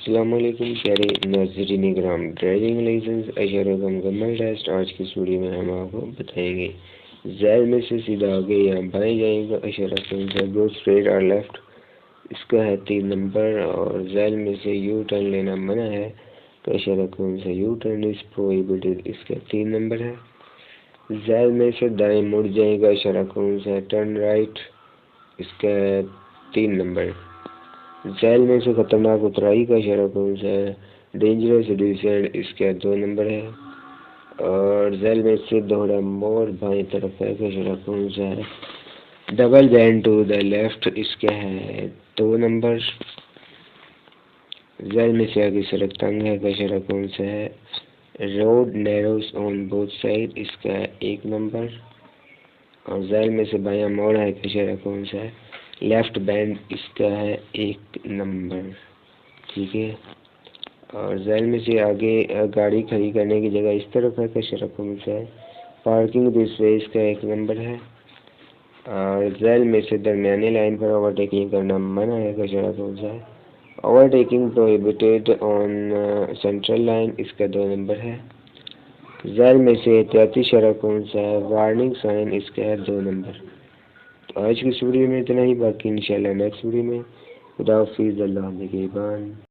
السلام علیکم پیارے ناظرین کرام، ڈرائیونگ لائسنس اشاروں کا مکمل ٹیسٹ آج کی ویڈیو میں ہم آپ کو بتائیں گے۔ ذیل میں سے سیدھا آگے یا بائیں جائے گا، اشارہ کون سا؟ گو اسٹریٹ اور لیفٹ، اس کا ہے 3 نمبر۔ اور ذیل میں سے یو ٹرن لینا منع ہے تو اشارہ کون سا؟ یو ٹرن از پروہیبٹڈ، اس کا 3 نمبر ہے۔ ذیل میں سے دائیں مڑ جائے گا، اشارہ کون سا؟ ٹرن رائٹ، اس کا 3 نمبر۔ ذیل میں سے خطرناک اترائی کا اشارہ کون سا ہے؟ ڈینجرس ڈیسینٹ، اس کا 2 نمبر ہے۔ اور ذیل میں سے دوہرا موڑ بائیں طرف ہے کا اشارہ کون سا ہے؟ Double bend to the left, اس کا ہے 2 نمبر۔ ذیل میں سے آگے سڑک تنگ ہے کا اشارہ کون سا ہے؟ روڈ نیروز آن بوتھ سائڈ، اس کا 1 نمبر۔ اور ذیل میں سے بایاں موڑ ہے کا اشارہ کون سا ہے؟ لیفٹ بینڈ، اس کا ہے 1 نمبر، ٹھیک ہے۔ اور ذیل میں سے آگے گاڑی کھڑی کرنے کی جگہ اس طرف ہے کا اشارہ کون سا ہے؟ پارکنگ دس وے، اس کا 1 نمبر ہے۔ اور ذیل میں سے درمیانی لائن پر اوور ٹیکنگ کرنا منع ہے کا اشارہ کون سا ہے؟ اوور ٹیکنگ پروہیبٹڈ آن سینٹرل لائن، اس کا 2 نمبر ہے۔ ذیل میں سے احتیاطی اشارہ کون سا ہے؟ وارننگ سائن، اس کا ہے 2 نمبر۔ تو آج کی اس ویڈیو میں اتنا ہی، باقی انشاءاللہ نیکسٹ ویڈیو میں۔ خدا حافظ، اللہ نگہبان۔